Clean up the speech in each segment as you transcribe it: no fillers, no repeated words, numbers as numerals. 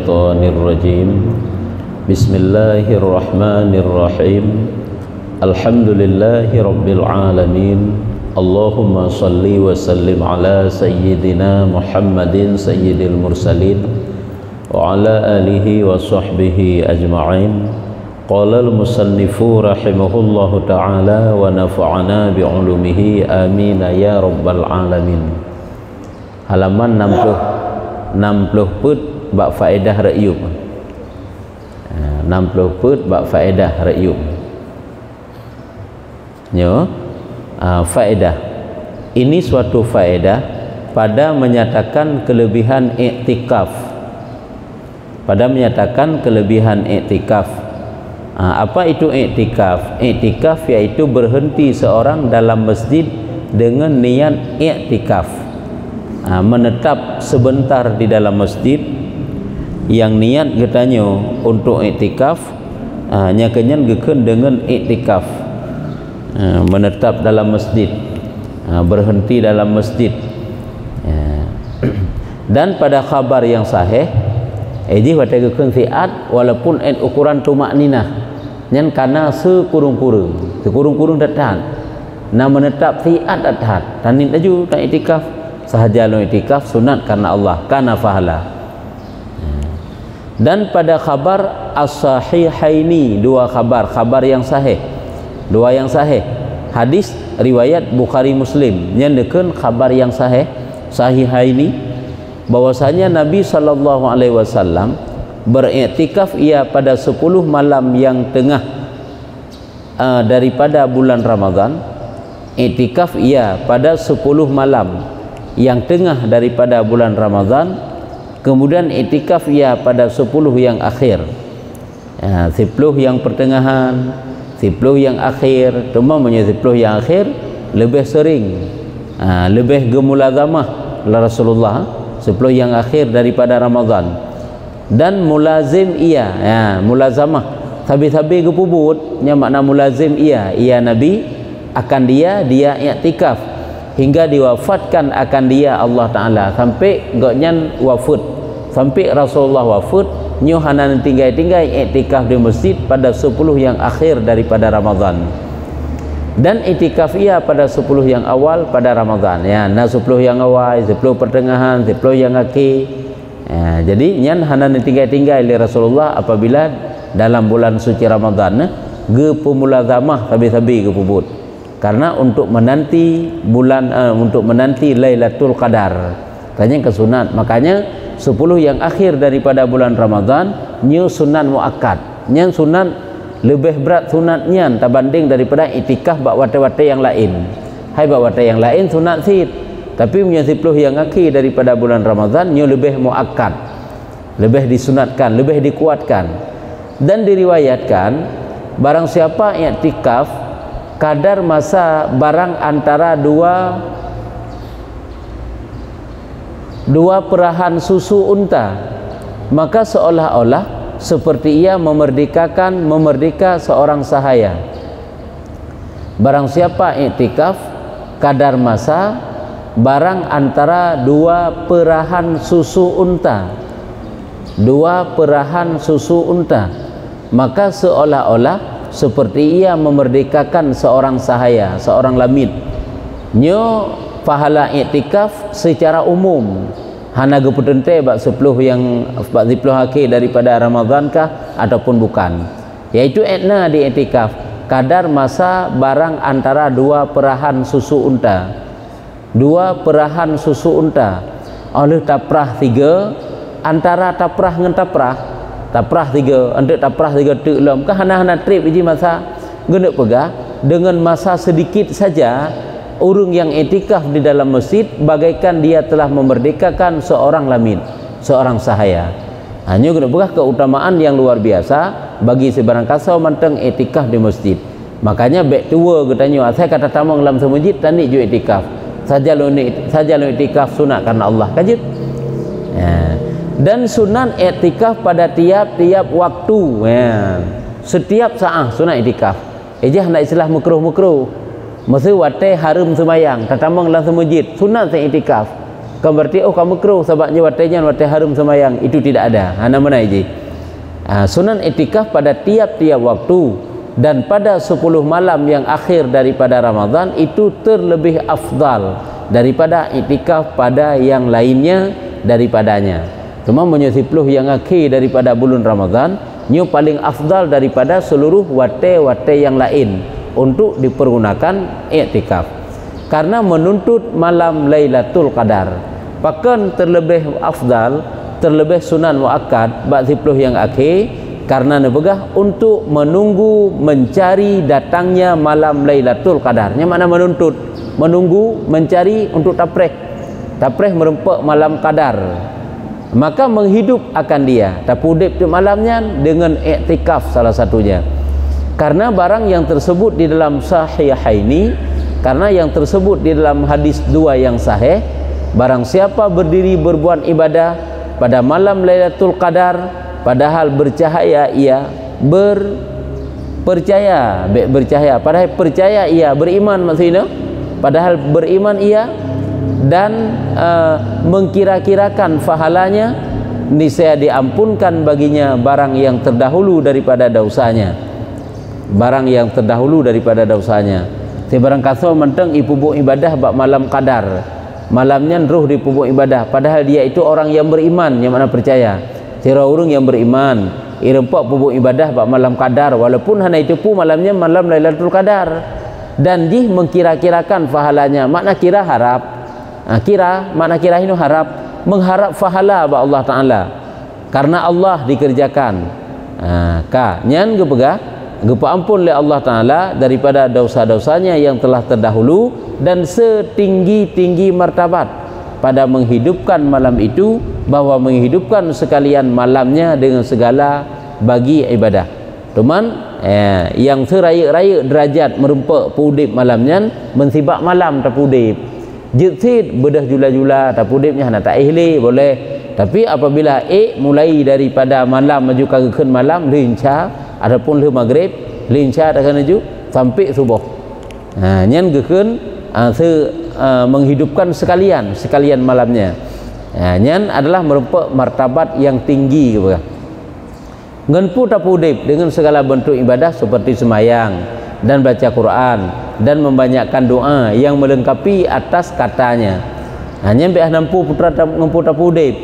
syaitanir rajim. Bismillahirrahmanirrahim. Alhamdulillahi rabbil alamin. Allahumma salli wa sallim ala sayyidina Muhammadin sayyidil mursalin wa ala alihi wa sahbihi ajma'in. Qala al-musannifu rahimahullahu ta'ala wa nafa'ana bi'ulumihi amin ya rabbal alamin. Halaman 60 put bab faedah ra'yub. 60 put bab faedah ra'yub. Nyo, faedah. Ini suatu faedah pada menyatakan kelebihan iktikaf. Pada menyatakan kelebihan iktikaf. Apa itu iktikaf? Iktikaf yaitu berhenti seorang dalam masjid dengan niat iktikaf. Menetap sebentar di dalam masjid yang niat katanya untuk iktikaf, nyakenyan geken dengan iktikaf, menetap dalam masjid, berhenti dalam masjid. Dan pada khabar yang sahih eji wate geken fiat walaupun ukuran tumakninah nyan kana sekurung-kurung datang na menetap fiat datang tanin aju tak iktikaf sahaja lo iktikaf sunat karena Allah kana fahala. Dan pada khabar as-sahihaini, dua khabar yang sahih, hadis riwayat Bukhari Muslim nyandekeun khabar yang sahih sahihaini bahwasanya Nabi sallallahu alaihi wasallam beriktikaf ia pada 10 malam yang tengah daripada bulan Ramadan. Iktikaf ia pada 10 malam yang tengah daripada bulan Ramadan, kemudian iktikaf ia pada 10 yang akhir, 10 yang pertengahan, 10 yang akhir. Temuannya 10 yang akhir lebih sering, lebih gemulazamah Rasulullah 10 yang akhir daripada Ramadan. Dan mulazim ia, mulazamah tabi-tabi gepubut nya makna mulazim ia Nabi akan dia iktikaf hingga diwafatkan akan dia Allah Ta'ala sampai gaknyan wafat, sampai Rasulullah wafat nyo hanan tinggai-tinggai iktikaf di masjid pada 10 yang akhir daripada Ramadan. Dan iktikaf ia pada 10 yang awal pada Ramadan, 10 yang awal, 10 pertengahan, 10 yang akhir. Jadi nyan hanan tinggai-tinggai li Rasulullah apabila dalam bulan suci Ramadan ge pemulazamah tabi-tabi ge pubut. Karena untuk menanti bulan untuk menanti Lailatul Qadar tanya ke sunat. Makanya 10 yang akhir daripada bulan Ramadan nyu sunat muakkad, nyan sunat lebih berat sunatnya terbanding daripada iktikaf bak wate-wate yang lain. Hai bak wate yang lain sunat sid, tapi punya 10 yang akhir daripada bulan Ramadan nyu lebih muakkad, lebih disunatkan, lebih dikuatkan. Dan diriwayatkan barang siapa iktikaf kadar masa barang antara dua perahan susu unta, maka seolah-olah seperti ia memerdeka seorang sahaya. Barang siapa iktikaf kadar masa barang antara 2 perahan susu unta, 2 perahan susu unta, maka seolah-olah seperti ia memerdekakan seorang sahaya, seorang lamid. Nyo pahala iktikaf secara umum hana geputente bak 10 yang 40 akhir daripada Ramadan kah ataupun bukan, yaitu etna di iktikaf kadar masa barang antara 2 perahan susu unta, 2 perahan susu unta oleh taprah 3 antara taprah dengan taprah 3 untuk taprah 3 tu lom kah hana trip biji masa guna pegah dengan masa sedikit saja. Urung yang iktikaf di dalam masjid bagaikan dia telah memerdekakan seorang lamid, seorang sahaya. Hanya guna pegah keutamaan yang luar biasa bagi sebarang kasau manteng iktikaf di masjid. Makanya baik tua katanya saya kata tamang dalam masjid tani ju iktikaf saja lo iktikaf sunat karena Allah kajut. Dan sunat iktikaf pada tiap-tiap waktu, setiap saat sunat iktikaf. Ejah nak istilah makruh masa wate harum semayang tatamang dalam masjid sunat iktikaf Kan berarti oh kamu makruh sebabnya watenya wate harum semayang, itu tidak ada. Ana manaiji? Sunan i'tikaf pada tiap-tiap waktu dan pada 10 malam yang akhir daripada Ramadan itu terlebih afdal daripada i'tikaf pada yang lainnya daripadanya. Cuma menyusipluh yang akhir daripada bulan Ramadan nyu paling afdal daripada seluruh wate-wate yang lain untuk dipergunakan i'tikaf karena menuntut malam Lailatul Qadar. Bahkan terlebih afdal, terlebih sunan muakkad bak 10 yang akhir karena nebegah untuk menunggu mencari datangnya malam Lailatul Qadar. Nya mana menuntut, menunggu, mencari untuk tapreh merempak malam Qadar. Maka menghidup akan dia tapudip di malamnya dengan i'tikaf salah satunya. Karena barang yang tersebut di dalam sahihaini, karena yang tersebut di dalam hadis 2 yang sahih, barang siapa berdiri berbuat ibadah pada malam Lailatul Qadar padahal bercahaya ia berpercaya padahal percaya ia beriman, maksudnya padahal beriman ia dan mengkira-kirakan pahalanya, niscaya diampunkan baginya barang yang terdahulu daripada dosanya. Barang yang terdahulu daripada dosanya. Sebarang kaso menteng ipubuk ibadah bak malam Qadar. Malamnya roh dipubuk ibadah padahal dia itu orang yang beriman, yang mana percaya. Sira urang yang beriman, irempak pubuk ibadah bak malam Qadar walaupun hanya itu pun malamnya malam Lailatul Qadar. Dan dia mengkira-kirakan pahalanya. Makna kira harap. Makna kira ini harap, mengharap pahala bak Allah Taala karena Allah dikerjakan. Nyan gepegah gepa ampun oleh Allah Taala daripada dosa-dosanya yang telah terdahulu dan setinggi-tinggi martabat pada menghidupkan malam itu, bahwa menghidupkan sekalian malamnya dengan segala bagi ibadah. Cuman yang seraya-raya derajat merempak pudip malamnya mensibak malam tapudip. Jitsid bedah jula-jula tapudipnya hana tak ihli boleh. Tapi apabila mulai daripada malam maju kageukeun malam lincah adapun le maghrib lincah akan maju sampai subuh. Nyan geukeun menghidupkan sekalian malamnya. Nyan adalah merempak martabat yang tinggi kepada. Ngenpu tapudip dengan segala bentuk ibadah seperti semayang dan baca Quran dan membanyakkan doa yang melengkapi atas katanya. Hanya biar nampu putra ngempu tapudip.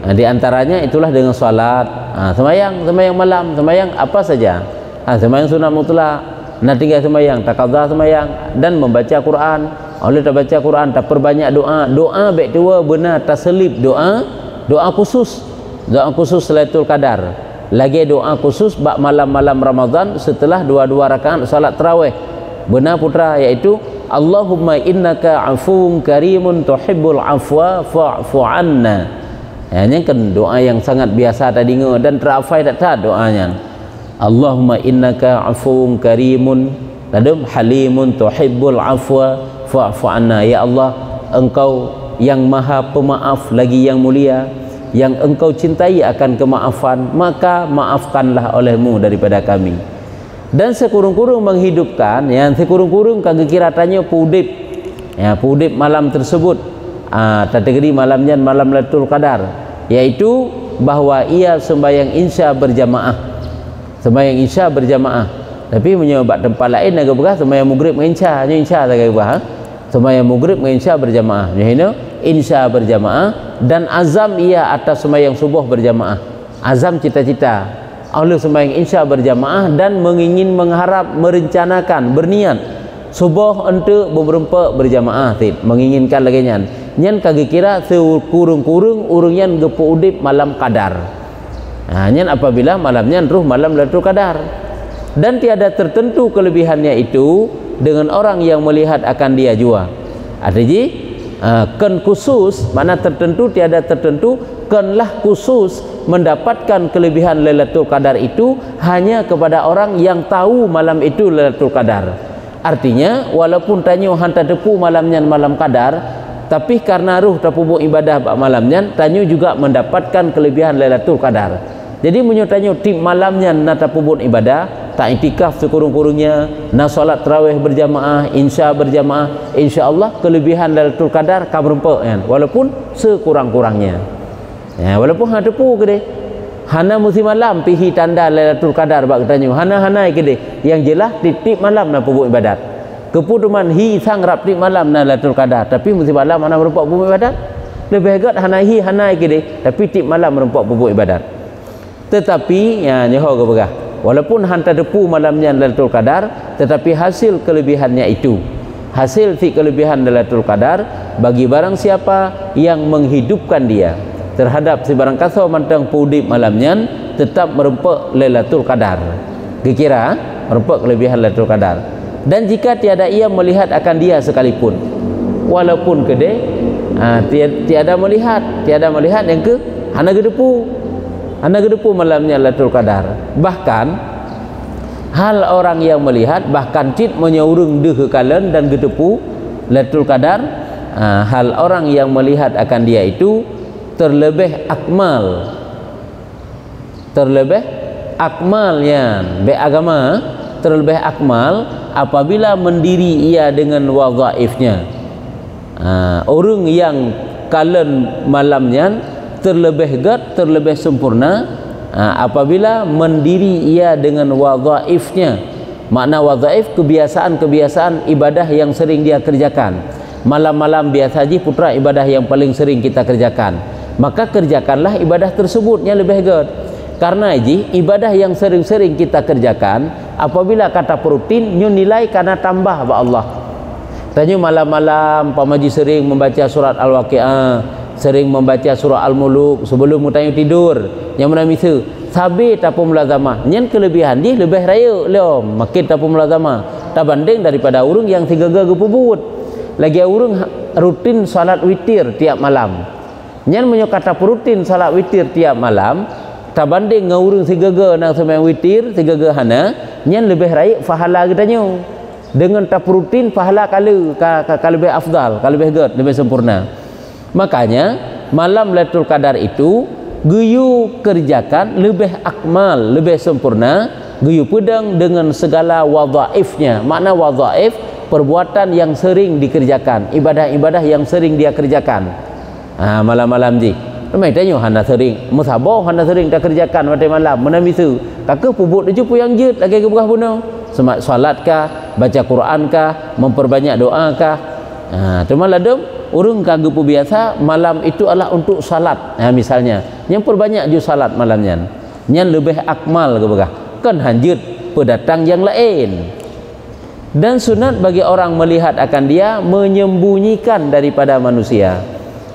Di antaranya itulah dengan salat, semayang malam, semayang apa saja. Semayang sunat mutlak, nak tinggal semayang, takadzah semayang dan membaca Quran. Oleh tak baca Quran, tak perbanyak doa baik tua benar terselip doa khusus Lailatul Qadar. Lagi doa khusus bak malam-malam Ramadan setelah 2 rakaat salat tarawih. Benar putra, iaitu Allahumma innaka afuwun karimun tuhibbul afwa fa'fu anna. Ini kan doa yang sangat biasa tadi dan terafai tak doanya. Allahumma innaka afuwun karimun ladum halimun tuhibbul afwa fa'fu anna. Ya Allah, engkau yang maha pemaaf lagi yang mulia, yang engkau cintai akan kemaafan, maka maafkanlah olehmu daripada kami. Dan sekurung-kurung menghidupkan, yang sekurung-kurung kagak kira tanya pudip, pudip malam tersebut, kategori malamnya malam Lailatul Qadar, yaitu bahwa ia sembahyang isya berjamaah, tapi menyebab tempat lain agak bekas sembahyang maghrib mengisya, tak agak bekas, sembahyang maghrib mengisya berjamaah, insya berjamaah, dan azam ia atas sembahyang subuh berjamaah, azam cita-cita oleh sembahyang insya berjamaah dan mengharap, merencanakan, berniat subuh untuk berempat berjamaah, menginginkan lagi nyan kaki kira sekurung-kurung urungnya gepu udip malam Qadar. Nyan apabila malamnya ruh malam Lailatul Qadar, dan tiada tertentu kelebihannya itu dengan orang yang melihat akan dia jua. Artinya kan khusus, mana tertentu tiada tertentu, kanlah khusus mendapatkan kelebihan Lailatul Qadar itu hanya kepada orang yang tahu malam itu Lailatul Qadar. Artinya walaupun tanyo hantar depu malamnya malam Qadar, tapi karena ruh terpubuk ibadah malamnya, tanyo juga mendapatkan kelebihan Lailatul Qadar. Jadi menyo tanyo tim malamnya nata pubuk ibadah tak itikaf sekurung-kurungnya, nak solat tarawih berjamaah, insya berjamaah, insya-Allah kelebihan Lailatul Qadar ka berempak kan, walaupun sekurang-kurangnya. Ya, walaupun hang tepu ke deh. Hana musim malam pihi tanda Lailatul Qadar bak katanya. Hana ke deh. Yang jelas tip malam nak buat ibadat. Keputuman hi sang rap tip malam na Lailatul Qadar, tapi musim malam hana berempak buat ibadat. Lebih agak hana ke deh, tapi tip malam berempak buat ibadat. Tetapi ya nyaho ke begah. Walaupun hantar depu malamnya Lailatul Qadar, tetapi hasil kelebihannya itu, hasil si kelebihan Lailatul Qadar bagi barang siapa yang menghidupkan dia terhadap si barang kasau mantang pudip malamnya, tetap merempak Lailatul Qadar. Kira merempak kelebihan Lailatul Qadar. Dan jika tiada ia melihat akan dia sekalipun, walaupun kedai tiada melihat yang ke hana gedepu malamnya Lailatul Qadar. Bahkan hal orang yang melihat bahkan cit menyaurung deh kekalan dan gedepu Lailatul Qadar, hal orang yang melihat akan dia itu terlebih akmalnya beragama, terlebih akmal apabila mendiri ia dengan wazaifnya. Orang yang kalen malamnya terlebih sempurna apabila mendiri ia dengan wazaifnya. Makna wazaif kebiasaan ibadah yang sering dia kerjakan. Malam-malam biasa haji putra ibadah yang paling sering kita kerjakan, maka kerjakanlah ibadah tersebutnya lebih good. Karena haji ibadah yang sering-sering kita kerjakan, apabila kata rutin nyu nilai karena tambah ba Allah. Tanya malam-malam pamaji sering membaca surat Al-Waqiah, sering membaca surah Al-Muluk sebelum mutanya tidur, yang mana misu sabi tapu mulazamah nyen kelebihan dia lebih raya lom makin tapu mulazamah tak banding daripada urang yang tiga pubut. Lagi urang rutin salat witir tiap malam, nyen menyokata rutin salat witir tiap malam tak banding dengan urang tiga nang sembahyang witir tiga hana, nyen lebih raya pahala katanya. Dengan tak rutin pahala kalau lebih afdal, kalau lebih good, lebih sempurna. Makanya malam Lailatul Qadar itu guyu kerjakan lebih akmal, lebih sempurna, guyu pedang dengan segala wadhaifnya. Makna wadhaif perbuatan yang sering dikerjakan, ibadah-ibadah yang sering dia kerjakan. Malam-malam ji ramai tanya hana sering musabah, hana sering tak kerjakan pada malam mana bisu kakak pubut dia jumpa yang jut lagi ke berah bunuh semak salat kah, baca Quran kah, memperbanyak doa kah. Cuma ladem urang kagak biasa malam itu adalah untuk salat. Misalnya yang perbanyak ju salat malamnya, yang lebih akmal ke berah kan hanjut pedatang yang lain. Dan sunat bagi orang melihat akan dia menyembunyikan daripada manusia.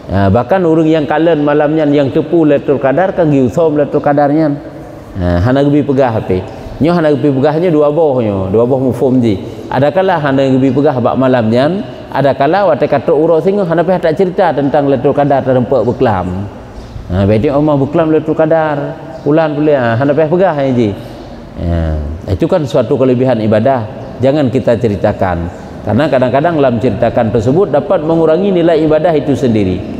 Bahkan orang yang kalen malamnya yang tepu Lailatul Qadar kan giusom Lailatul Qadarnya. Hana gebi pegah HP. Nyo hana gebi pegahnya dua boh mufum ji. Adakala hana gebi pegah bak malamnya, adakala wate kata uro singo hana peh tak cerita tentang Lailatul Qadar terempak beklam. Bedi omah beklam Lailatul Qadar, ulan boleh hana peh pegah ji. Itu kan suatu kelebihan ibadah, jangan kita ceritakan. Karena kadang-kadang dalam ceritakan tersebut dapat mengurangi nilai ibadah itu sendiri.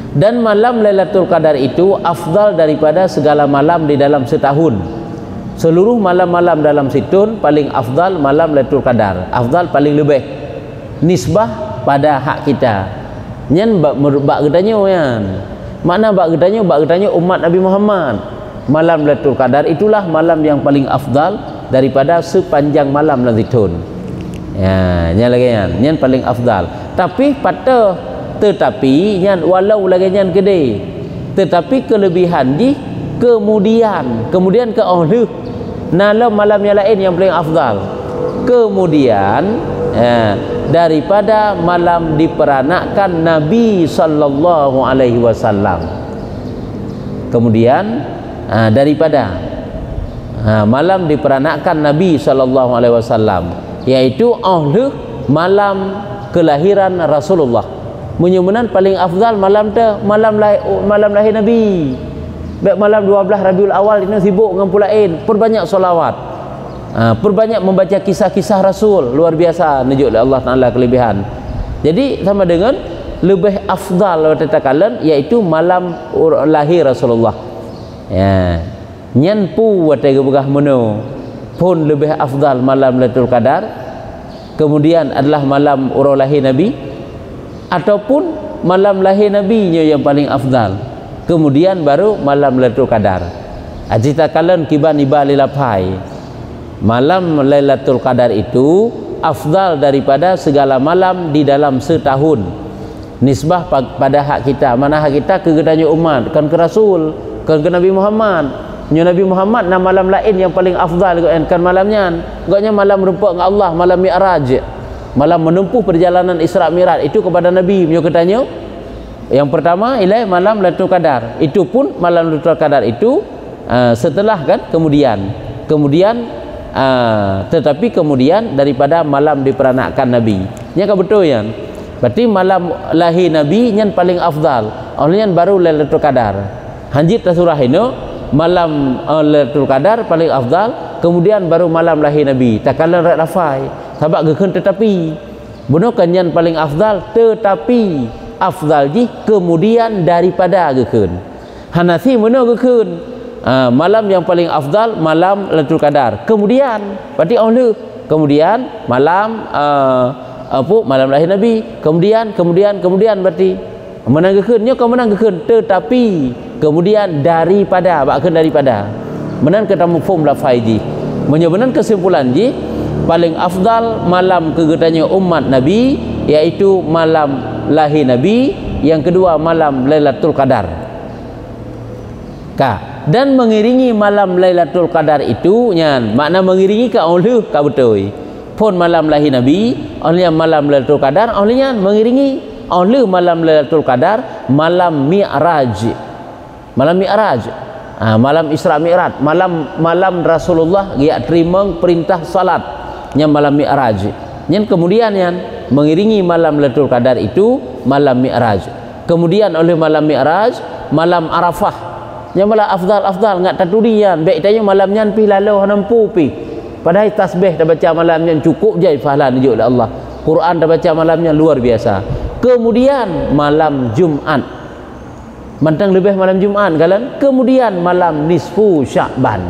Dan malam Lailatul Qadar itu afdal daripada segala malam di dalam setahun. Seluruh malam-malam dalam setahun paling afdal malam Lailatul Qadar. Afdal paling lebih nisbah pada hak kita. Nyen bak gedanya yan. Makna bak gedanya umat Nabi Muhammad. Malam Lailatul Qadar itulah malam yang paling afdal daripada sepanjang malam dalam setahun. Ya, nyen lagi nyen paling afdal. Tapi tetapi nyan walau lagi nyan gede, tetapi kelebihan di kemudian ke malam yang lain yang paling afdal. Kemudian daripada malam diperanakkan Nabi sallallahu alaihi wasallam. Kemudian daripada malam diperanakkan Nabi sallallahu alaihi wasallam, yaitu malam kelahiran Rasulullah. Menyumenan paling afdal malam malam lahir Nabi. Baik malam 12 Rabiul Awal ini sibuk dengan pulain, perbanyak solawat, perbanyak membaca kisah-kisah Rasul, luar biasa nunjuk Allah Taala kelebihan. Jadi sama dengan lebih afdal watatakalan, yaitu malam lahir Rasulullah. Ya, nyen pu watai gebegah meno pun lebih afdal malam Lailatul Qadar, kemudian adalah malam urau lahir Nabi, ataupun malam lahir Nabi-nya yang paling afdal, kemudian baru malam Lailatul Qadar. Ajita kalen kiban iba lilapai, malam Lailatul Qadar itu afdal daripada segala malam di dalam setahun. Nisbah pada hak kita, mana hak kita ke gedanya umat, kan ke Rasul, kan ke Nabi Muhammad. Nya Nabi Muhammad nam malam lain yang paling afdal kan malamnya. Agaknya malam rumpa dengan Allah, malam Mi'raj. Malam menempuh perjalanan Isra Mi'raj itu kepada Nabi punya katanya. Yang pertama ialah malam Lailatul Qadar. Itu pun malam Lailatul Qadar itu setelah kan kemudian tetapi kemudian daripada malam diperanakkan Nabi. Nya kan betul ya. Berarti malam lahir Nabi yang paling afdal. Olehnya baru Lailatul Qadar. Hanjit surah ini malam Lailatul Qadar paling afdal, kemudian baru malam lahir Nabi. Takalan rak lafai sabak gekeun tetapi bunukan yang paling afdal, tetapi afdal ji kemudian daripada gekeun. Hanafi meno gekeun malam yang paling afdal malam Lailatul Qadar, kemudian berarti kemudian malam malam lahir Nabi, kemudian berarti menang gekeun nya kau menang gekeun, tetapi kemudian daripada bahkan daripada menan kita mufhum lafai ji menyebenan kesimpulan ji paling afdal malam kegetanya umat Nabi yaitu malam lahir Nabi, yang kedua malam Lailatul Qadar dan mengiringi malam Lailatul Qadar itu nyan makna mengiringi ka oleh ka betul pun malam lahir Nabi oleh malam Lailatul Qadar olehnya mengiringi oleh malam Lailatul Qadar malam Mi'raj. Malam Mi'raj, malam Isra Mi'raj, malam Rasulullah dia terima perintah salat, yang malam Mi'raj. Yang kemudian yang mengiringi malam Lailatul Qadar itu malam Mi'raj. Kemudian oleh malam Mi'raj, malam Arafah. Yang malam afdal ngat taturian, baik tanya malamnya pi lalu nampu pi. Padahal tasbih dah baca malamnya cukup je pahala nunjuk oleh Allah. Quran dah baca malamnya luar biasa. Kemudian malam Jumat. Mantang lebih malam Jumat kalian. Kemudian malam nisfu Sya'ban.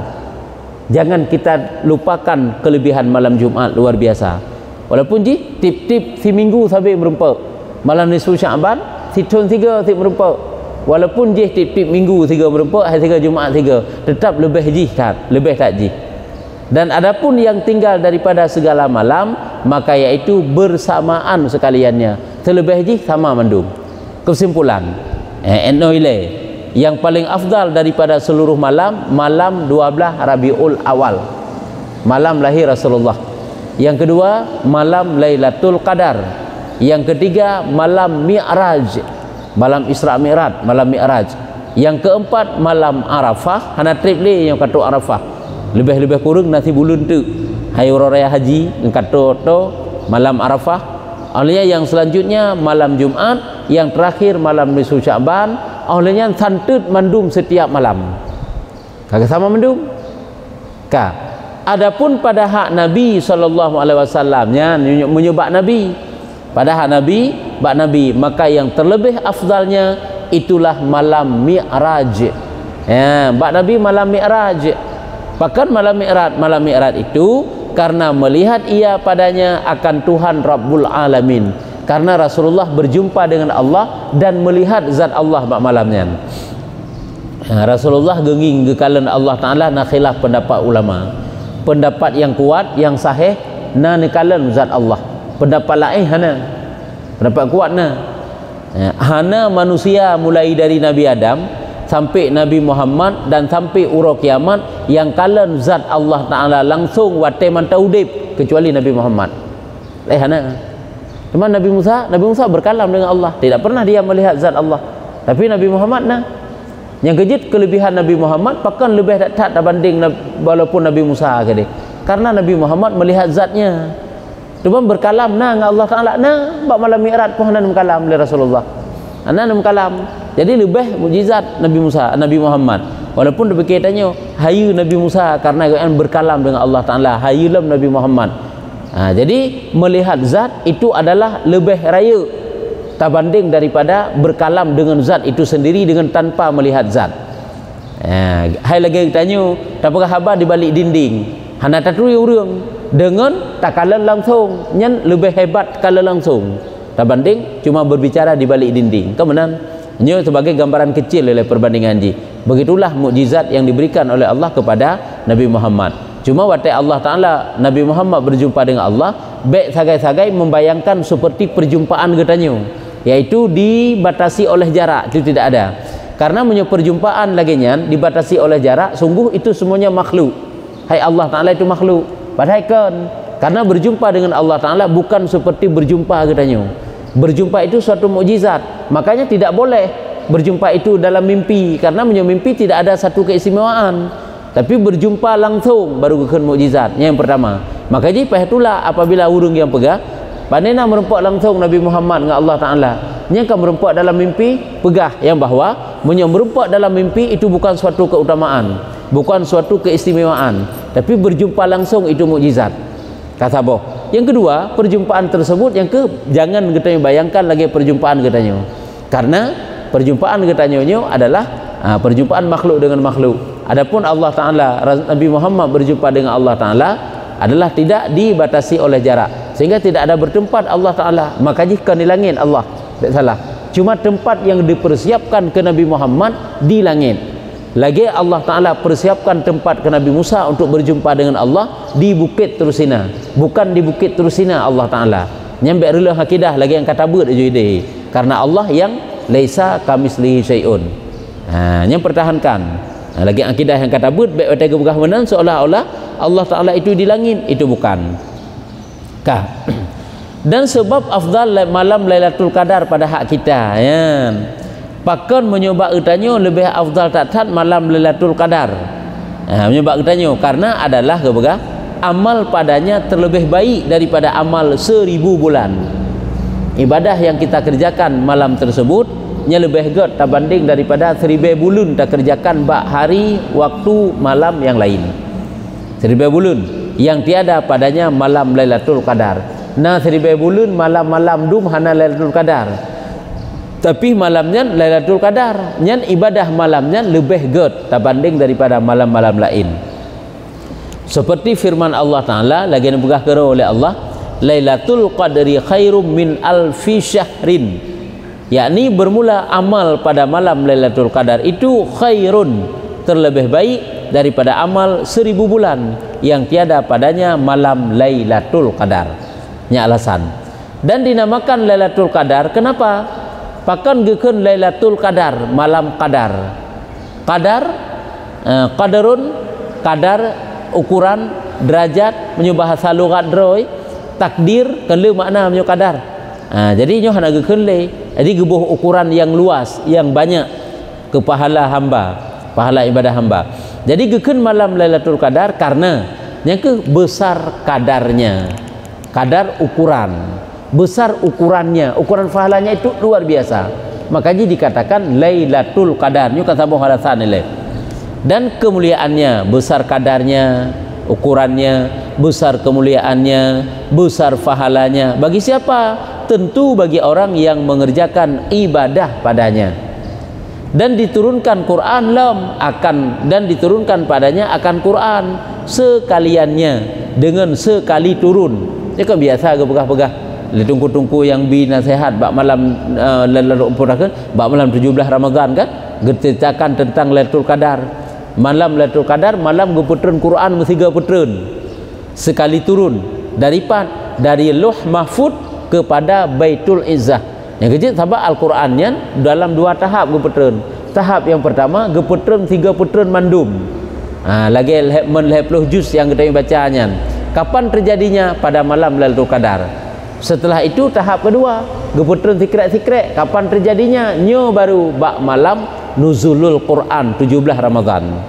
Jangan kita lupakan kelebihan malam Jumat luar biasa. Walaupun tip-tip si minggu sampai merempak. Malam nisfu Sya'ban, si tahun 3 si merempak. Walaupun tip-tip minggu 3 merempak, hari 3 Jumat 3, tetap lebih lebih tak Dan adapun yang tinggal daripada segala malam, maka iaitu bersamaan sekaliannya. Terlebih sama mandum. Kesimpulan yang paling afdal daripada seluruh malam 12 Rabiul Awal, malam lahir Rasulullah. Yang kedua malam Lailatul Qadar. Yang ketiga malam Mi'raj, malam Isra Mi'raj, malam Mi'raj. Yang keempat malam Arafah. Hana trip li yang kata Arafah lebih kurang nanti bulan tu hari raya haji yang kata tu malam Arafah. Olehnya yang selanjutnya malam Jumat, yang terakhir malam nisfu Sya'ban. Olehnya santut mandum setiap malam. Kagak sama mandum. Adapun pada hak Nabi SAW nya menyebab Nabi. Pada hak Nabi, bak Nabi, maka yang terlebih afdalnya itulah malam Mi'raj. Ya, bak Nabi malam Mi'raj. Bahkan malam Mi'raj itu karena melihat ia padanya akan Tuhan Rabbul Alamin, karena Rasulullah berjumpa dengan Allah dan melihat zat Allah mak malamnya. Rasulullah genging gekalan Allah Ta'ala na khilaf pendapat ulama. Pendapat yang kuat, yang sahih na nekalan zat Allah. Pendapat lain hana. Pendapat kuat na hana manusia mulai dari Nabi Adam sampai Nabi Muhammad dan sampai urau kiamat yang kalan zat Allah Ta'ala langsung wate mantaudib kecuali Nabi Muhammad. Hana. Cuma Nabi Musa berkalam dengan Allah, tidak pernah dia melihat zat Allah. Tapi Nabi Muhammad yang kejut kelebihan Nabi Muhammad bahkan lebih tak banding walaupun Nabi Musa ke dia. Karena Nabi Muhammad melihat zatnya. Cuma berkalam dengan Allah Ta'ala bak malam Mi'raj pun hana berkalam oleh Rasulullah. Hana berkalam. Jadi lebih mukjizat Nabi Muhammad. Walaupun demikiannya hayu Nabi Musa karena berkalam dengan Allah Ta'ala, hayulam Nabi Muhammad. Jadi melihat zat itu adalah lebih raya tak banding daripada berkalam dengan zat itu sendiri dengan tanpa melihat zat. Hai lagi tanya, apakah khabar di balik dinding? hana tatui urang dengan takalan langsung nyen lebih hebat kala langsung berbanding cuma berbicara di balik dinding. Kemudian nyo sebagai gambaran kecil oleh perbandingan ji. Begitulah mukjizat yang diberikan oleh Allah kepada Nabi Muhammad. Cuma waktu Allah Ta'ala Nabi Muhammad berjumpa dengan Allah, baik sagai-sagai membayangkan seperti perjumpaan katanya, yaitu dibatasi oleh jarak, itu tidak ada. Karena punya perjumpaan lagi nyan dibatasi oleh jarak, sungguh itu semuanya makhluk. Hai Allah Ta'ala itu makhluk. Padahal kan karena berjumpa dengan Allah Ta'ala bukan seperti berjumpa katanya. Berjumpa itu suatu mukjizat. Makanya tidak boleh berjumpa itu dalam mimpi, karena punya mimpi tidak ada satu keistimewaan. Tapi berjumpa langsung baru kekan mukjizatnya yang pertama. Maka jadi itulah apabila urung yang pegah panena merempak langsung Nabi Muhammad dengan Allah Ta'ala, nya kan merempak dalam mimpi pegah yang bahwa merempak dalam mimpi itu bukan suatu keutamaan, bukan suatu keistimewaan, tapi berjumpa langsung itu mukjizat. Kata boh. Yang kedua, perjumpaan tersebut yang jangan kita bayangkan lagi perjumpaan katanya. Karena perjumpaan katanya adalah perjumpaan makhluk dengan makhluk. Adapun Allah Ta'ala, Nabi Muhammad berjumpa dengan Allah Ta'ala adalah tidak dibatasi oleh jarak, sehingga tidak ada bertempat Allah Ta'ala. Maka jika di langit Allah, tidak salah, cuma tempat yang dipersiapkan ke Nabi Muhammad di langit. Lagi Allah Ta'ala persiapkan tempat ke Nabi Musa untuk berjumpa dengan Allah di Bukit Tursina, bukan di Bukit Tursina Allah Ta'ala. Nyampe rela hakidah lagi yang kata ber jadi, karena Allah yang laisa kamislihi syai'un. Yang pertahankan. Lagi akidah yang kata but baik watai keberagaman seolah-olah Allah Ta'ala itu di langit, itu bukan. Dan sebab afdal malam Lailatul Qadar pada hak kita ya. Pakon menyebab utanya lebih afdal tak malam Lailatul Qadar. Menyebab utanya karena adalah amal padanya terlebih baik daripada amal 1000 bulan. Ibadah yang kita kerjakan malam tersebut nya lebih god terbanding daripada 1000 bulan tak kerjakan bak hari waktu malam yang lain. 1000 bulan yang tiada padanya malam Lailatul Qadar. Nah 1000 bulan malam-malam dum hana Lailatul Qadar, tapi malamnya Lailatul Qadar nyan ibadah malamnya lebih god terbanding daripada malam-malam lain. Seperti firman Allah Ta'ala lagi dibegah kero oleh Allah, Lailatul Qadri khairum min alfi syahrin, yakni bermula amal pada malam Lailatul Qadar itu khairun, terlebih baik daripada amal 1000 bulan yang tiada padanya malam Lailatul Qadar. Nya alasan. Dan dinamakan Lailatul Qadar kenapa? Pakan geukeun Lailatul Qadar, malam qadar. Qadar qadarun, qadar ukuran derajat menyo bahasa lughat droi, takdir keuleuh makna menyo qadar. Jadi nyo hana geukeun le. Jadi gebuh ukuran yang luas, yang banyak ke pahala hamba, pahala ibadah hamba. Jadi geukeun malam Lailatul Qadar karena yang ke besar kadarnya, kadar ukuran, besar ukurannya, ukuran pahalanya itu luar biasa. Makanya dikatakan Lailatul Qadar. Nyo kata boh alasan le. Dan kemuliaannya, besar kadarnya, ukurannya, besar kemuliaannya, besar pahalanya. Bagi siapa? Tentu bagi orang yang mengerjakan ibadah padanya. Dan diturunkan Quran dan diturunkan padanya akan Quran sekaliannya dengan sekali turun. Dia kan biasa ke pegah-pegah tungku-tungku yang binasihat bak malam bak malam 17 Ramadan kan geritakan tentang Lailatul Qadar. Malam Lailatul Qadar malam geputreun Quran mesti geputreun sekali turun dari Lauh Mahfuz kepada Baitul Izzah. Yang kecil sabab Al-Qurannya dalam 2 tahap geputreun. Tahap yang pertama geputreun 3 putreun mandum. Lagi 10 juz yang kita bacanya. Kapan terjadinya? Pada malam Lailatul Qadar. Setelah itu tahap kedua geputreun sikret-sikret. Kapan terjadinya? Nyo baru bak malam nuzulul Quran 17 Ramadan.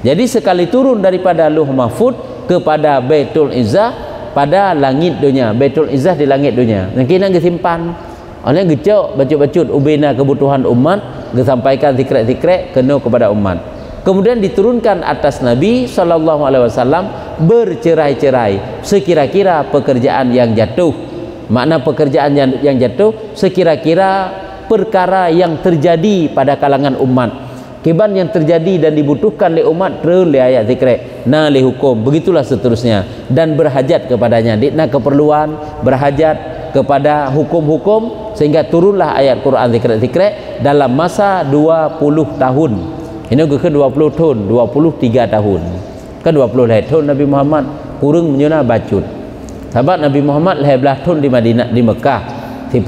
Jadi sekali turun daripada Lauh Mahfuz kepada Baitul Izzah pada langit dunia, Baitul Izzah di langit dunia. Nanti nak disimpan. Orang gecok bacut-bacut ubina kebutuhan umat, disampaikan zikrat-zikrat kena kepada umat. Kemudian diturunkan atas Nabi sallallahu alaihi wasallam bercerai-cerai sekira-kira pekerjaan yang jatuh. Makna pekerjaan yang jatuh sekira-kira perkara yang terjadi pada kalangan umat. Kiban yang terjadi dan dibutuhkan oleh umat terus le ayat zikr na le hukum, begitulah seterusnya, dan berhajat kepadanya, dikna keperluan berhajat kepada hukum-hukum, sehingga turunlah ayat Quran zikr dalam masa 20 tahun. Ini ke 20 tahun, 23 tahun. Kan 20 tahun Nabi Muhammad kurang menyuna bacut. Sahabat Nabi Muhammad 11 tahun di Madinah, di Mekah. 10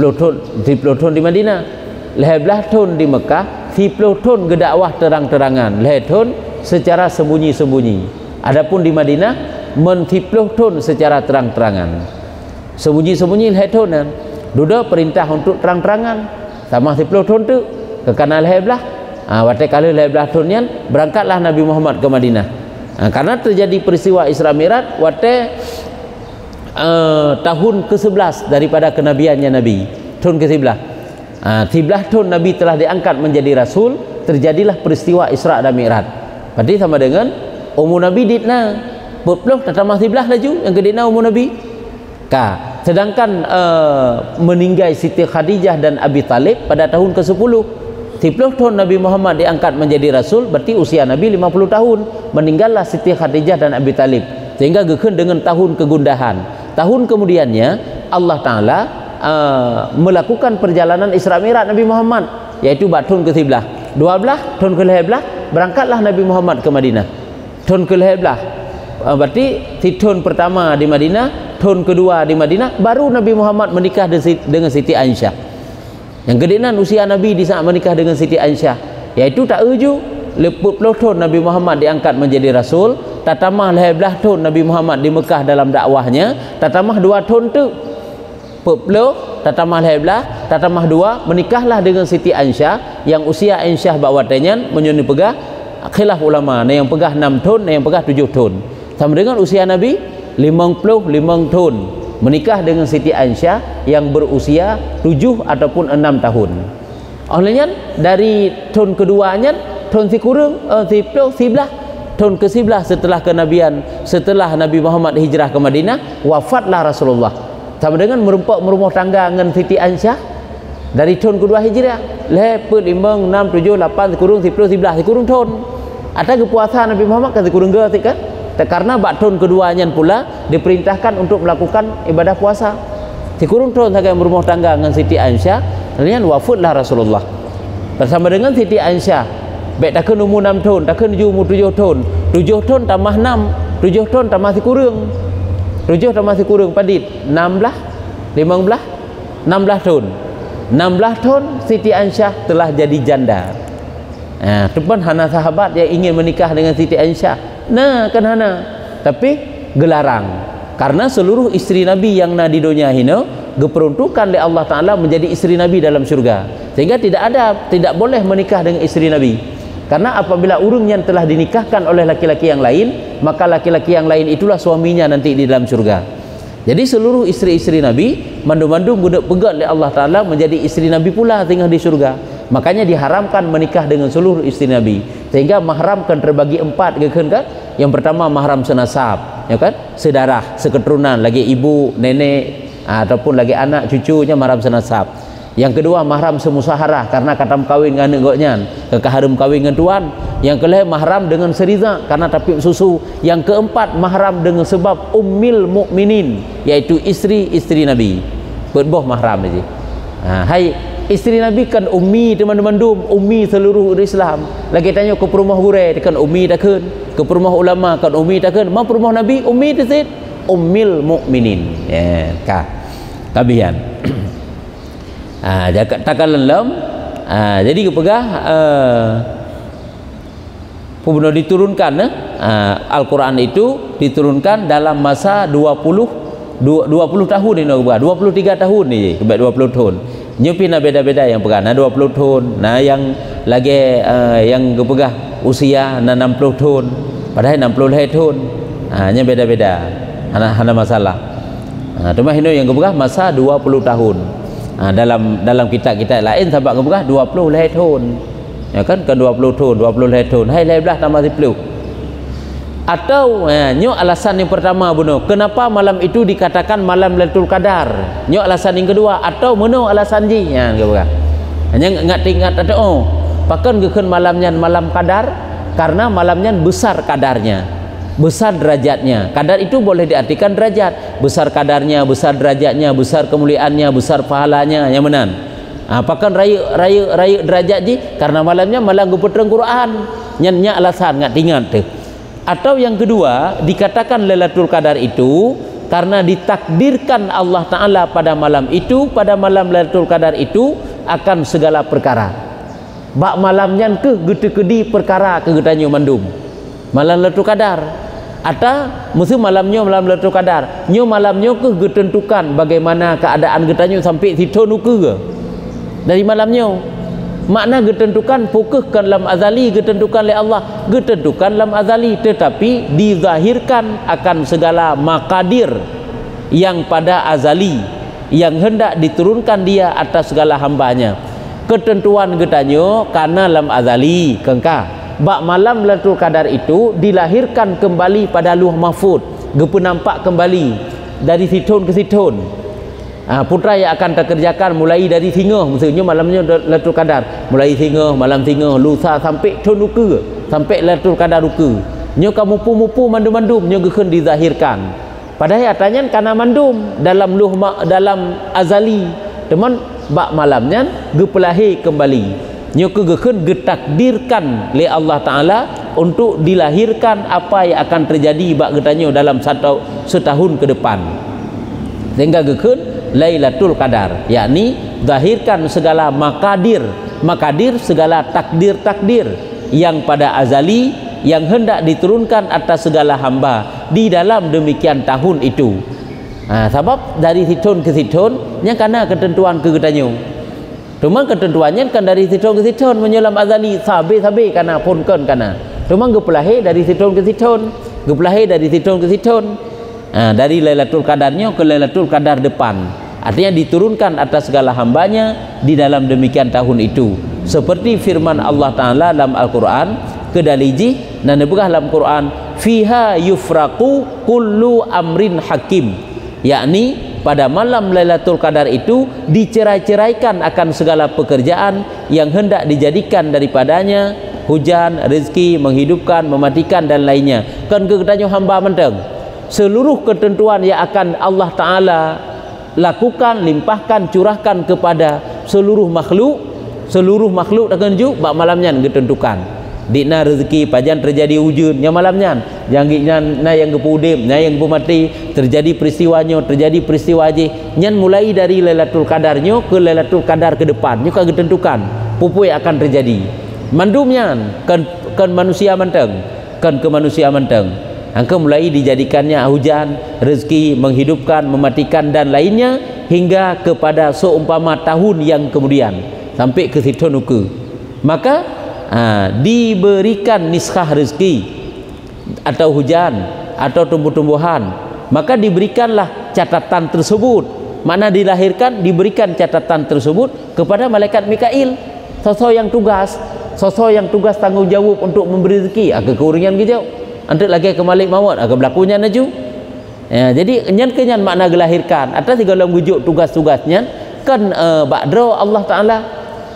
tahun di Madinah. 11 tahun di Mekah, 10 tahun ke dakwah terang-terangan, 11 tahun secara sembunyi-sembunyi. Adapun di Madinah 10 tahun secara terang-terangan. Sembunyi-sembunyi 11 tahun. Duda perintah untuk terang-terangan. Sama 10 tahun tu ke kanan 11. Waktu kali 11 tahun yang berangkatlah Nabi Muhammad ke Madinah. Karena terjadi peristiwa Isra Mi'raj waktu tahun ke-11 daripada kenabiannya Nabi. Tahun ke-11. 13 tahun Nabi telah diangkat menjadi Rasul, terjadilah peristiwa Isra dan Mi'raj. Berarti sama dengan umur Nabi ditna 40 tatama 13 laju yang kedina umur Nabi. Sedangkan meninggal Siti Khadijah dan Abi Talib pada tahun ke-10. 10 tahun Nabi Muhammad diangkat menjadi Rasul, berarti usia Nabi 50 tahun. Meninggallah Siti Khadijah dan Abi Talib, sehingga gekun dengan tahun kegundahan. Tahun kemudiannya Allah Ta'ala melakukan perjalanan Isra Mi'raj Nabi Muhammad, yaitu tahun ke-11. 12 tahun ke-11 berangkatlah Nabi Muhammad ke Madinah. Tahun ke-11 berarti tahun pertama di Madinah, tahun kedua di Madinah, baru Nabi Muhammad menikah dengan Siti Aisyah. Yang gedenan usia Nabi di saat menikah dengan Siti Aisyah, yaitu tak uju 40 tahun Nabi Muhammad diangkat menjadi Rasul, tatamah 11 tahun Nabi Muhammad di Mekah dalam dakwahnya, tatamah 2 tahun tu 40, tatamah 11, tatamah 2 menikahlah dengan Siti Aisyah, yang usia Aisyah bawatanya menyuni pegah khilaf ulama, yang pegah 6 tahun, yang pegah 7 tahun. Sama dengan usia Nabi 55 tahun, menikah dengan Siti Aisyah yang berusia 7 ataupun 6 tahun. Olehnya dari tahun keduanya, tahun tahun ke-11 setelah kenabian, setelah Nabi Muhammad hijrah ke Madinah, wafatlah Rasulullah. Sama dengan merumah tangga dengan Siti Aisyah dari tahun kedua hijrah, 5, 6, 7, 8 kurung 10, 11 kurung tahun. Ada kepuasan Nabi Muhammad kan kurung ke kan? Karena tahun keduanya pula diperintahkan untuk melakukan ibadah puasa. Kurung tahun saja merumah tangga dengan Siti Aisyah, kemudian wafatlah Rasulullah. Bersama dengan Siti Aisyah, baik takkan umur 6 tahun, takkan umur 7 tahun. 7 tahun tambah 6, 7 tahun tambah kurung. 7 tambah kurung padit 16, 15, 16 tahun. 16 tahun Siti Aisyah telah jadi janda. Tepan hana sahabat yang ingin menikah dengan Siti Aisyah. Nah, kan hana. Tapi gelarang. Karena seluruh istri Nabi yang na di dunia ini diperuntukkan oleh Allah Ta'ala menjadi istri Nabi dalam syurga. Sehingga tidak boleh menikah dengan istri Nabi. Karena apabila urung yang telah dinikahkan oleh laki-laki yang lain, maka laki-laki yang lain itulah suaminya nanti di dalam surga. Jadi seluruh istri-istri Nabi mandu-mandu budak pegat oleh Allah Ta'ala menjadi istri Nabi pula tinggal di surga. Makanya diharamkan menikah dengan seluruh istri Nabi. Sehingga mahram kan terbagi 4 kan? Yang pertama mahram senasab, ya kan? Sedarah, seketurunan, lagi ibu, nenek, ataupun lagi anak, cucunya mahram senasab. Yang kedua mahram semusaharah, karena katam kawin dengan negoknya, kekaharum kawin dengan tuan. Yang kelima mahram dengan seriza, karena tapip susu. Yang keempat mahram dengan sebab ummil mukminin, yaitu istri-istri Nabi. Berboh mahram aja. Hai istri Nabi kan ummi teman-teman dum, ummi seluruh Islam. Lagi tanya ke perumah gure kan ummi takkan, ke perumah ulama kan ummi takkan, mau perumah Nabi ummi tesit ummil mukminin. Ya, kabihan. Jaga takkan lem. Jadi kepegah benar diturunkan Al-Quran itu diturunkan dalam masa 20 tahun ini, 23 tahun ni, kebak 20 tahun. Nyupina beda-beda yang pegah, 20 tahun, yang lagi yang kepegah usia 60 tahun, padahal 60 tahun. Nya beda-beda. Hana masalah. Cuma ini yang kepegah masa 20 tahun. Dalam kitab-kitab lain sahabat kepegah 20 tahun. Ya kan 20 tahun, 20 tahun. Hai 11 tambah 10. Atau nyok alasan yang pertama bunuh, kenapa malam itu dikatakan malam Lailatul Qadar? Nyok alasan yang kedua, atau meno alasan ji? Ya kepegah. Hanya ingat ada Pakan gekeun malamnya malam kadar karena malamnya besar kadarnya, besar derajatnya. Kadar itu boleh diartikan derajat, besar kadarnya, besar derajatnya, besar kemuliaannya, besar pahalanya, yang menan. Pakan raya derajat ji karena malamnya malam gepetreng Quran, nyanyi alasan ngat ingat tuh. Atau yang kedua dikatakan Lailatul Qadar itu karena ditakdirkan Allah Ta'ala pada malam itu, pada malam Lailatul Qadar itu akan segala perkara. Bak malamnya ke gede-gede perkara ke getanya mandum malam Lailatul Qadar. Atau musuh malamnya malam Lailatul Qadar, nyo malamnya ke getentukan bagaimana keadaan getanya sampai situ nuke ke dari malamnya. Makna getentukan pokokkan lam azali, getentukan oleh Allah, getentukan lam azali, tetapi dizahirkan akan segala makadir yang pada azali yang hendak diturunkan dia atas segala hambanya. Ketentuan getanyo karena lam azali kengka bak malam Lailatul Qadar itu dilahirkan kembali pada Lauh Mahfuz, gepenampak kembali dari siton ke siton. Putra yang akan terkerjakan mulai dari singa, maksudnya malamnya Lailatul Qadar, mulai singa, malam singa, lusa sampai tonuka, sampai Lailatul Qadar ruka. Nyo kamu mupu mandum-mandum nyo gekeun dizahirkan. Padahal atanya karena mandum dalam dalam azali, teman bak malamnya gepelahi kembali. Nyo gekeun getakdirkan oleh Allah Taala untuk dilahirkan apa yang akan terjadi bak getanyo dalam setahun ke depan. Sehingga gekeun Lailatul Qadar, yakni zahirkan segala makadir segala takdir yang pada azali yang hendak diturunkan atas segala hamba di dalam demikian tahun itu. Sebab dari siton ke siton yang karena ketentuan kegetanyo. Cuma ketentuannya kan dari siton ke siton menyelam azali sabe karena ponkan karena. Cuma gepelahe dari siton ke siton, gepelahe dari siton ke siton. Dari Lailatul Qadarnya ke Lailatul Qadar depan, artinya diturunkan atas segala hambanya di dalam demikian tahun itu, seperti firman Allah Ta'ala dalam Al-Quran kedaliji dan nebegah dalam Quran fiha yufraqu kullu amrin hakim, yakni pada malam Lailatul Qadar itu dicerai-ceraikan akan segala pekerjaan yang hendak dijadikan daripadanya, hujan, rezeki, menghidupkan, mematikan dan lainnya. Kan kegetanya hamba menteng seluruh ketentuan yang akan Allah Ta'ala lakukan, limpahkan, curahkan kepada seluruh makhluk akan ju bak malamnya ditentukan. Dikna rezeki pajan terjadi wujud nya malamnya, janggitnya na yang gepudim, na yang mati terjadi peristiwanya, terjadi peristiwa aje nyan mulai dari Lailatul Qadarnya ke Lailatul Qadar ke depan nya ditentukan pupui akan terjadi. Mandumnya kan manusia menteng, kan ke manusia menteng. Angka mulai dijadikannya hujan, rezeki, menghidupkan, mematikan dan lainnya hingga kepada seumpama tahun yang kemudian sampai ke situ nuke. Maka diberikan niskah rezeki atau hujan atau tumbuh-tumbuhan, maka diberikanlah catatan tersebut. Mana dilahirkan diberikan catatan tersebut kepada malaikat Mikail, sosok yang tugas tanggung jawab untuk memberi rezeki agak keuringan gitu. Antuk lagi ke Malik Mawad agak berlakunya naju. Jadi kenyan makna gelahirkan atas tiga dalam wujud tugas-tugasnya kan ba'dro Allah Ta'ala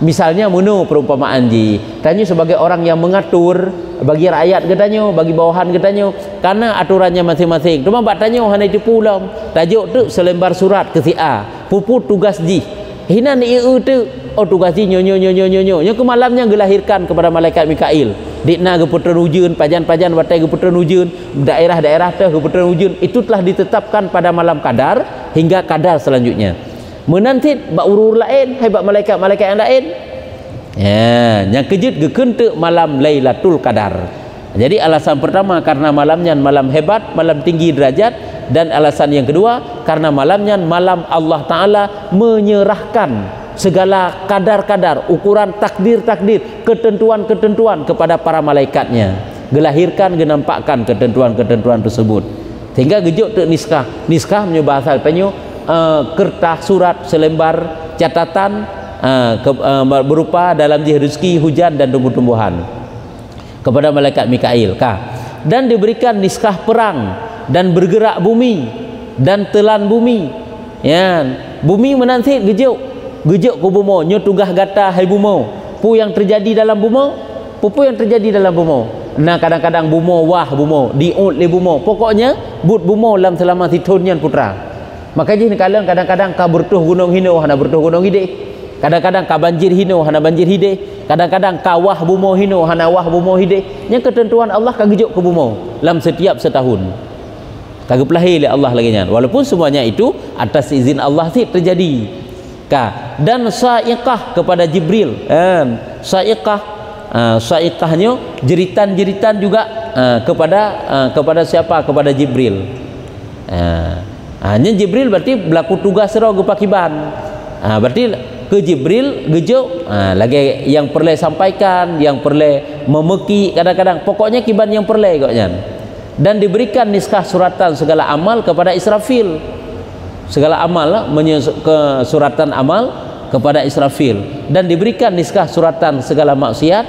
misalnya menu perumpamaan ji tanya sebagai orang yang mengatur bagi rakyat katanya, bagi bawahan katanya karena aturannya masing-masing. Cuma bak tanya hanya itu pulang tajuk tu selembar surat ke si A pupu tugas ji hina ni tu tugas ji nyo ke malamnya gelahirkan kepada malaikat Mikail. Dikna geputeran ujun, pajan-pajan watai geputeran ujun, daerah-daerah teh geputeran ujun, itu telah ditetapkan pada malam Qadar hingga Qadar selanjutnya. Menanti bak urur lain hai bak malaikat-malaikat yang lain. Yang kejut gekeun teu malam Lailatul Qadar. Jadi alasan pertama karena malamnya malam hebat, malam tinggi derajat, dan alasan yang kedua karena malamnya malam Allah Ta'ala menyerahkan segala kadar-kadar, ukuran takdir-takdir, ketentuan-ketentuan kepada para malaikatnya, gelahirkan, genampakkan ketentuan-ketentuan tersebut sehingga gejuk tu niskah menyebahasa penyu kertas surat selembar catatan berupa dalam rezeki, hujan dan tumbuh-tumbuhan kepada malaikat Mikail dan diberikan niskah perang dan bergerak bumi dan telan bumi bumi menanti gejuk ku bumo nyo tugah gata hai bumo pupu yang terjadi dalam bumo, pupu yang terjadi dalam bumo. Nah kadang-kadang bumo wah bumo, diut le bumo. Pokoknya but bumo dalam selama titunian putra. Maka jadi kadang-kadang ka bertuh gunung hino hana bertuh gunung hide. Kadang-kadang ka banjir hino hana banjir hide. Kadang-kadang ka wah bumo hino hana wah bumo hide. Yang ketentuan Allah ka gejuk ke bumo dalam setiap setahun. Kagak pelahir oleh Allah lagi nya. Walaupun semuanya itu atas izin Allah sih terjadi. Dan sa'iqah kepada Jibril. Sa'iqahnya jeritan-jeritan juga kepada siapa? Kepada Jibril. Hanya Jibril berarti berlaku tugas roh kepakiban. Berarti ke Jibril gejuk lagi yang perlu sampaikan, yang perlu memeki kadang-kadang. Pokoknya kiban yang perlu koknya. Dan diberikan niskah suratan segala amal kepada Israfil. Segala amal ke suratan amal kepada Israfil, dan diberikan niskah suratan segala maksiat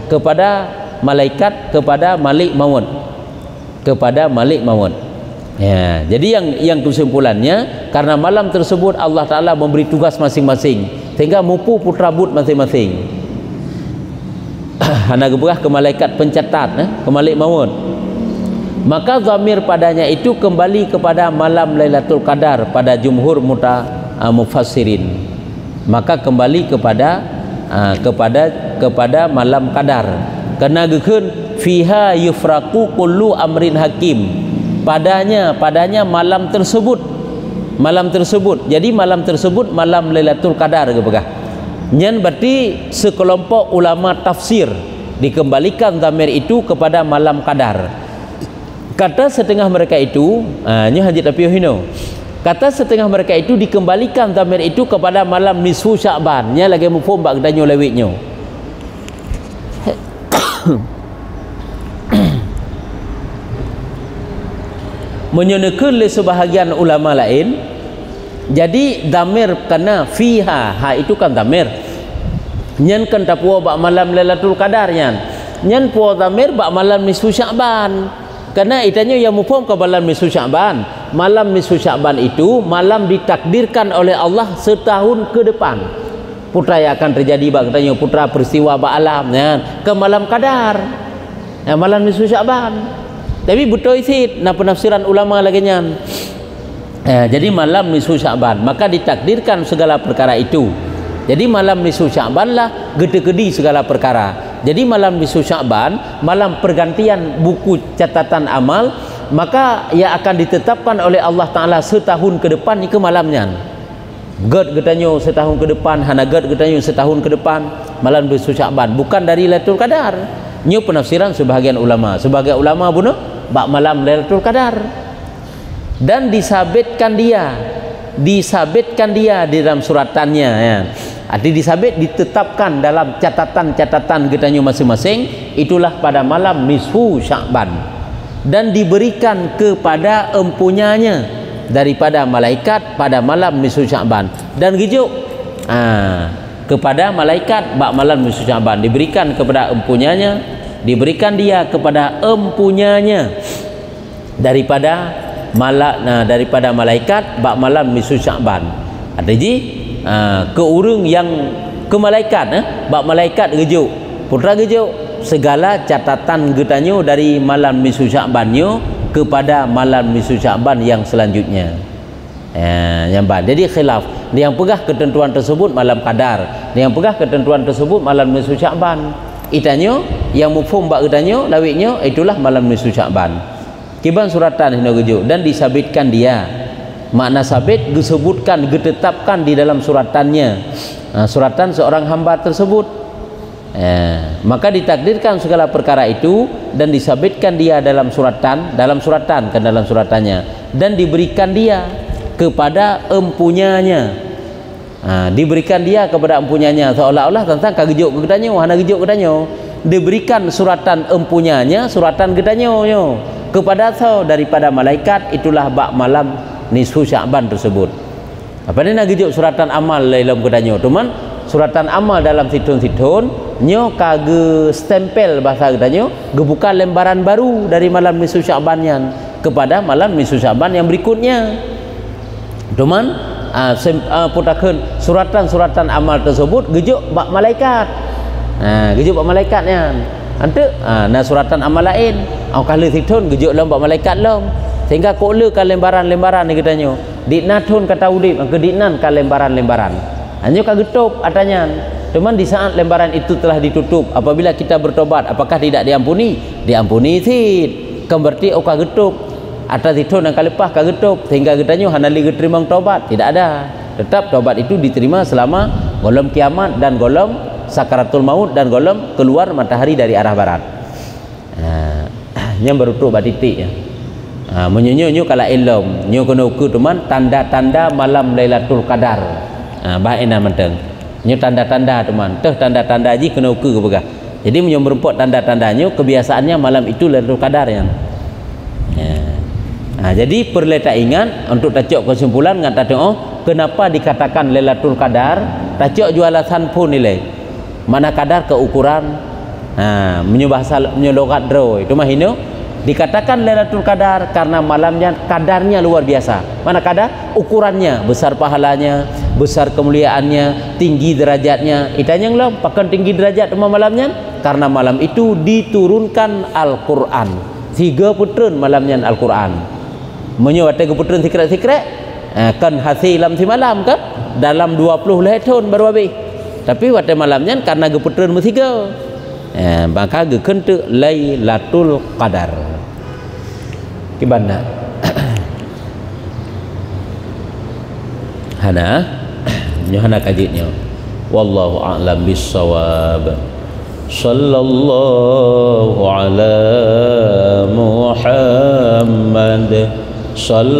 kepada malaikat, kepada Malik Maut, ya. Jadi yang kesimpulannya, karena malam tersebut Allah Ta'ala memberi tugas masing-masing sehingga mupu putra but masing-masing. Hana geberah ke malaikat pencatat, ke Malik Maut. Maka zamir padanya itu kembali kepada malam Lailatul Qadar pada jumhur mufassirin. Maka kembali kepada malam Qadar. Karena gekeun fiha yufraqu kullu amrin hakim. Padanya malam tersebut. Jadi malam tersebut malam Lailatul Qadar geberah. Nyen berarti sekelompok ulama tafsir dikembalikan zamir itu kepada malam Qadar. Kata setengah mereka itu, nya Haji Tapio hino. Kata setengah mereka itu dikembalikan zamir itu kepada malam nisfu Sya'ban. Nya lagi mufhum bak danyo lewitnyo. Menyonekeun le sebahagian ulama lain. Jadi zamir kena fiha, ha itu kan zamir. Nyen kan tapua bak malam Lailatul Qadar nyan. Nyen puo zamir bak malam nisfu Sya'ban. Karena itanya yang mufhum ke malam nisfu Sya'ban. Malam nisfu Sya'ban itu malam ditakdirkan oleh Allah setahun ke depan. Putra yang akan terjadi bak katanya putra peristiwa bak alam ya, ke malam Qadar. Ya, malam nisfu Sya'ban. Tapi betul isi na penafsiran ulama lagi nyan. Jadi malam nisfu Sya'ban, maka ditakdirkan segala perkara itu. Jadi malam nisfu Sya'ban lah gede-gede segala perkara. Jadi malam nisfu Sya'ban, malam pergantian buku catatan amal, maka ia akan ditetapkan oleh Allah Ta'ala setahun ke depan ni ke malamnya. Ged getanyo setahun ke depan, hana ged getanyo setahun ke depan, malam nisfu Sya'ban, bukan dari Lailatul Qadar. Ini penafsiran sebahagian ulama. Sebagai ulama bunuh bak malam Lailatul Qadar. Dan disabitkan dia di dalam suratannya ya. Ditetapkan dalam catatan-catatan getanyo masing-masing, itulah pada malam nisfu Sya'ban, dan diberikan kepada empunyanya daripada malaikat pada malam nisfu Sya'ban, dan gijuk kepada malaikat bak malam nisfu Sya'ban, diberikan kepada empunyanya, diberikan dia kepada empunyanya daripada malaikat bak malam nisfu Sya'ban. Jadi ke urang yang ke malaikat bak malaikat gejuk putra gejuk segala catatan getanyo dari malam nisfu Sya'bannya kepada malam nisfu Sya'ban yang selanjutnya. Yang jadi khilaf, dia yang pegah ketentuan tersebut malam Qadar, dia yang pegah ketentuan tersebut malam nisfu Sya'ban. Itanyo yang mufhum bak getanyo lawitnyo itulah malam nisfu Sya'ban. Kiban suratan hina gejuk dan disabitkan dia. Makna sabit disebutkan, ditetapkan di dalam suratannya. Suratan seorang hamba tersebut. Maka ditakdirkan segala perkara itu dan disabitkan dia dalam suratan dalam suratannya, dan diberikan dia kepada empunyanya. Diberikan dia kepada empunyanya, seolah-olah tentang kagejuk gedanyo, hana gejuk gedanyo. Diberikan suratan empunyanya, suratan gedanyo kepada daripada malaikat, itulah bak malam nisfu Sya'ban tersebut. Apa ni nak gejuk suratan amal dalam kedanyo, teman suratan amal dalam situn-situn nyo kage stempel bahasa kedanyo, gebuka lembaran baru dari malam nisfu Sya'ban kepada malam nisfu Sya'ban yang berikutnya. Teman putakeun suratan-suratan amal tersebut gejuk bak malaikat. Gejuk bak malaikatnya. Henteu nah suratan amal lain au kali thithun gejuk lom bak malaikat lom. Sehingga ko ka lembaran-lembaran ni katanya. Diknatun kata udip ke diknan ka lembaran-lembaran. Hanya ka getup atanya. Cuman di saat lembaran itu telah ditutup, apabila kita bertobat, apakah tidak diampuni? Diampuni tid. Berarti ka getup. Atas itu yang kalepah ka getup sehingga katanya hanali diterima tobat. Tidak ada. Tetap tobat itu diterima selama golem kiamat dan golem sakaratul maut dan golem keluar matahari dari arah barat. Yang berutuk batitik ya. Menyunyu kala ilm, nyu kena ukur teman tanda-tanda malam Lailatul Qadar. Baikna menteng. Nyu tanda-tanda teman. Teh tanda-tanda haji kena ukur ke begah. Jadi menyu berumput tanda-tandanya kebiasaannya malam itu Lailatul Qadar ya. Jadi perlu tak ingat untuk tacuk kesimpulan ngata doa kenapa dikatakan Lailatul Qadar tacuk jualasan pun nilai mana kadar keukuran bahasa logat draw itu mah ini dikatakan Lailatul Qadar karena malamnya kadarnya luar biasa. Mana kadar ukurannya besar pahalanya, besar kemuliaannya, tinggi derajatnya. Itanya ngelom pakai tinggi derajat malamnya karena malam itu diturunkan Al-Qur'an. 3 putren malamnya Al-Qur'an. Menyuat ke putren sikret-sikret kan hasil lam si malam kan dalam 20 tahun baru habis. Tapi waktu malamnya karena ke putren bertiga maka ke kentu Lailatul Qadar. Gimana? Hana kajitnya. Wallahu a'lam bissawab. Sallallahu ala Muhammad.